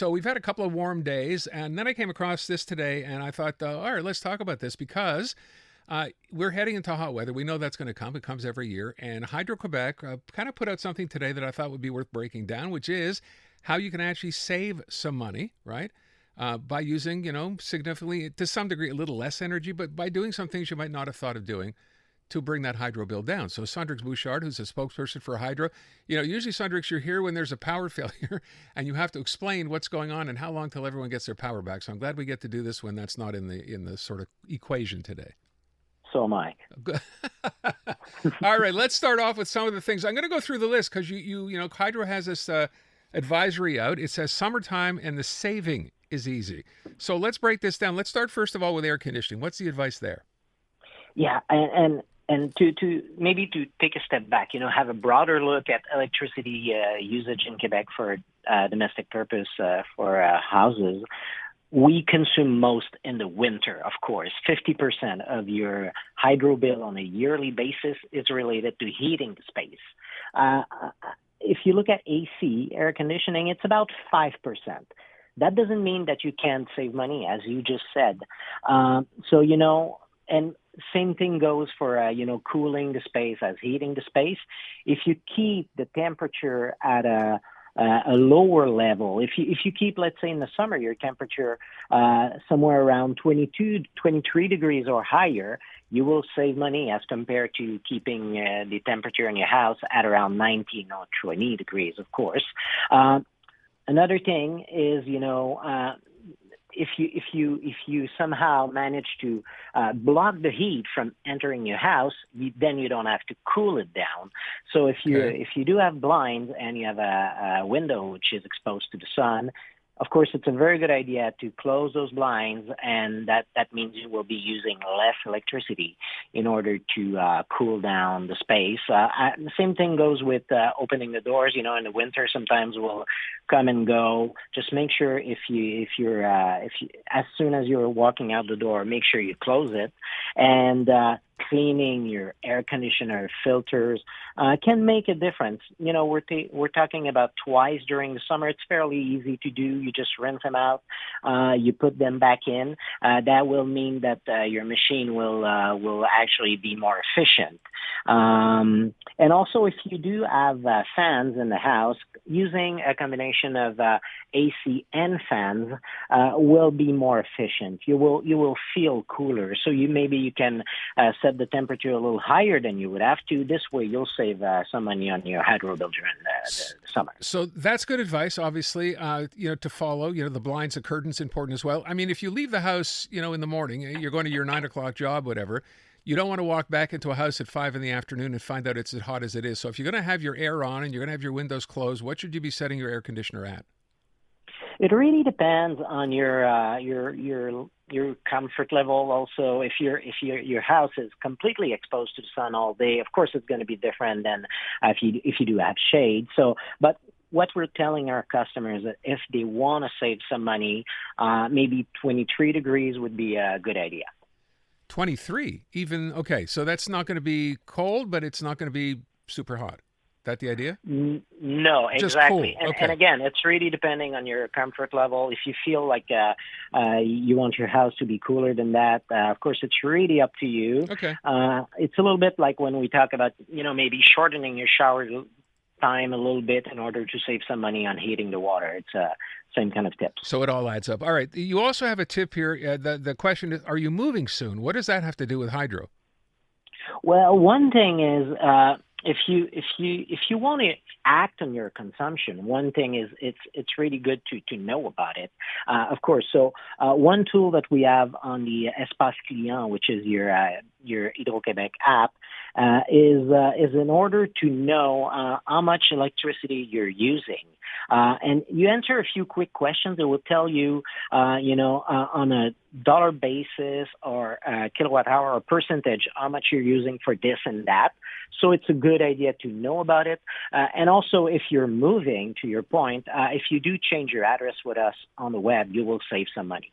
So we've had a couple of warm days, and then I came across this today, and I thought, all right, let's talk about this because we're heading into hot weather. We know that's going to come. It comes every year. And Hydro-Quebec kind of put out something today that I thought would be worth breaking down, which is how you can actually save some money, right? By using, significantly, to some degree, a little less energy, but by doing some things you might not have thought of doing to bring that hydro bill down. So Cendrix Bouchard, who's a spokesperson for Hydro, usually Cendrix, you're here when there's a power failure and you have to explain what's going on and how long till everyone gets their power back. So I'm glad we get to do this when that's not in the sort of equation today. So am I. All right, let's start off with some of the things. I'm going to go through the list because Hydro has this advisory out. It says summertime and the saving is easy. So let's break this down. Let's start first of all with air conditioning. What's the advice there? Yeah, and to maybe to take a step back, have a broader look at electricity usage in Quebec for domestic purpose for houses. We consume most in the winter, of course. 50% of your hydro bill on a yearly basis is related to heating the space. If you look at AC, air conditioning, it's about 5%. That doesn't mean that you can't save money, as you just said. And same thing goes for, cooling the space as heating the space. If you keep the temperature at a lower level, if you keep, let's say in the summer, your temperature somewhere around 22, 23 degrees or higher, you will save money as compared to keeping the temperature in your house at around 19 or 20 degrees, of course. Another thing is, if you somehow manage to block the heat from entering your house, then you don't have to cool it down. So if you do have blinds and you have a window which is exposed to the sun, of course, it's a very good idea to close those blinds, and that means you will be using less electricity in order to cool down the space. The same thing goes with opening the doors. In the winter, sometimes we'll come and go. Just make sure if you as soon as you're walking out the door, make sure you close it. And cleaning your air conditioner filters can make a difference. We're talking about twice during the summer. It's fairly easy to do. You just rinse them out. You put them back in. That will mean that your machine will actually be more efficient. And also, if you do have fans in the house, using a combination of AC and fans will be more efficient. You will feel cooler. So you can set the temperature a little higher than you would have to. This way, you'll save some money on your hydro bill during the summer. So that's good advice, obviously, to follow. The blinds, the curtains, important as well. I mean, if you leave the house, in the morning, you're going to your 9 o'clock job, whatever, you don't want to walk back into a house at 5 in the afternoon and find out it's as hot as it is. So if you're going to have your air on and you're going to have your windows closed, what should you be setting your air conditioner at? It really depends on your comfort level. Also, if your house is completely exposed to the sun all day, of course it's going to be different than if you do have shade. But what we're telling our customers is if they want to save some money, maybe 23 degrees would be a good idea. 23, even okay. So that's not going to be cold, but it's not going to be super hot. That the idea? No, Just exactly. cool. And again, it's really depending on your comfort level. If you feel like you want your house to be cooler than that, of course, it's really up to you. Okay. It's a little bit like when we talk about, maybe shortening your shower time a little bit in order to save some money on heating the water. It's same kind of tips. So it all adds up. All right. You also have a tip here. The question is, are you moving soon? What does that have to do with hydro? Well, one thing is if you want to act on your consumption, one thing is it's really good to know about it. Of course, so one tool that we have on the Espace Client, which is your Hydro-Quebec app, is in order to know how much electricity you're using. And you answer a few quick questions. It will tell you, on a dollar basis or kilowatt hour or percentage, how much you're using for this and that. So it's a good idea to know about it. And also, if you're moving, to your point, if you do change your address with us on the web, you will save some money.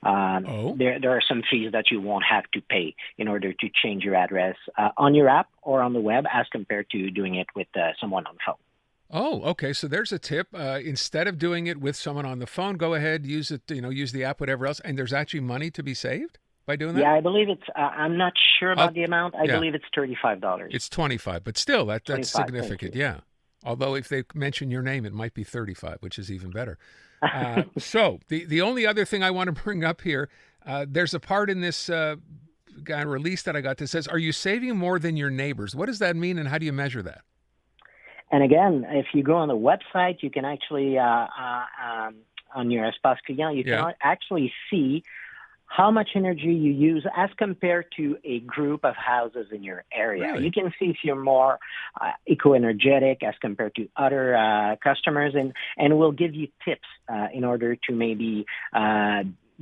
There are some fees that you won't have to pay in order to change your address on your app or on the web as compared to doing it with someone on the phone. Oh, okay. So there's a tip. Instead of doing it with someone on the phone, go ahead, use it, use the app, whatever else. And there's actually money to be saved by doing that? Yeah, I believe it's, I'm not sure about the amount. I yeah. believe it's $35. It's 25, but still, that's 25, significant. Yeah. Although if they mention your name, it might be 35, which is even better. So the only other thing I want to bring up here, there's a part in this release that I got that says, are you saving more than your neighbors? What does that mean, and how do you measure that? And again, if you go on the website, you can actually, on your Espace Client, you can actually see how much energy you use as compared to a group of houses in your area. Really? You can see if you're more eco-energetic as compared to other customers, and we'll give you tips in order to maybe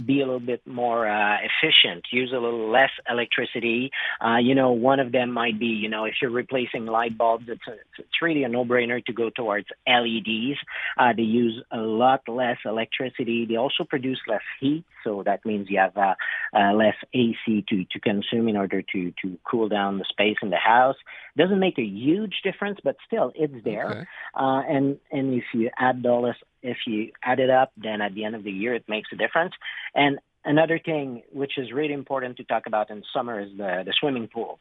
be a little bit more efficient, use a little less electricity. One of them might be, if you're replacing light bulbs, it's really a no-brainer to go towards LEDs. They use a lot less electricity. They also produce less heat, so that means you have less AC to consume in order to cool down the space in the house. Doesn't make a huge difference, but still, it's there. Okay. And if you add if you add it up, then at the end of the year, it makes a difference. And another thing, which is really important to talk about in summer, is the swimming pool.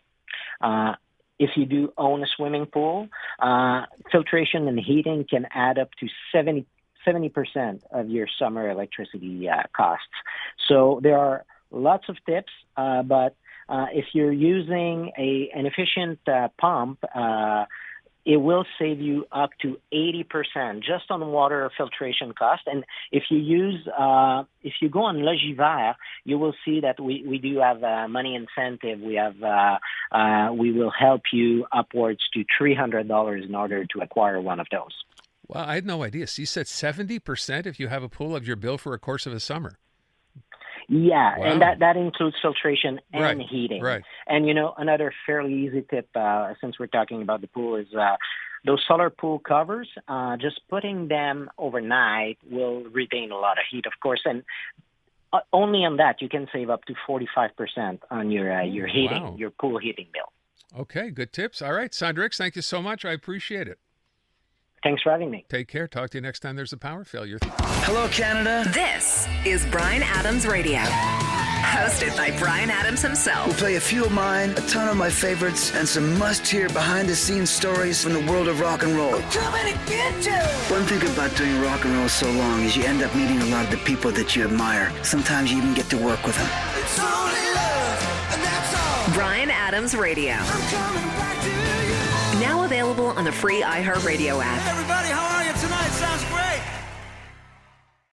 If you do own a swimming pool, filtration and heating can add up to 70% of your summer electricity costs. So there are lots of tips, but if you're using an efficient pump, it will save you up to 80% just on water filtration cost. And if you go on Logivert, you will see that we do have a money incentive. We will help you upwards to $300 in order to acquire one of those. Well, I had no idea. So you said 70% if you have a pool of your bill for a course of a summer. Yeah, wow. And that includes filtration and heating. Right. And, another fairly easy tip, since we're talking about the pool, is those solar pool covers, just putting them overnight will retain a lot of heat, of course. And only on that, you can save up to 45% on your heating, your pool heating bill. Okay, good tips. All right, Cendrix, thank you so much. I appreciate it. Thanks for having me. Take care. Talk to you next time there's a power failure. Hello, Canada. This is Bryan Adams Radio. Hosted by Bryan Adams himself. We'll play a few of mine, a ton of my favorites, and some must-hear behind-the-scenes stories from the world of rock and roll. One thing about doing rock and roll so long is you end up meeting a lot of the people that you admire. Sometimes you even get to work with them. It's only love, and that's all. Bryan Adams Radio. Now available on the free iHeartRadio app.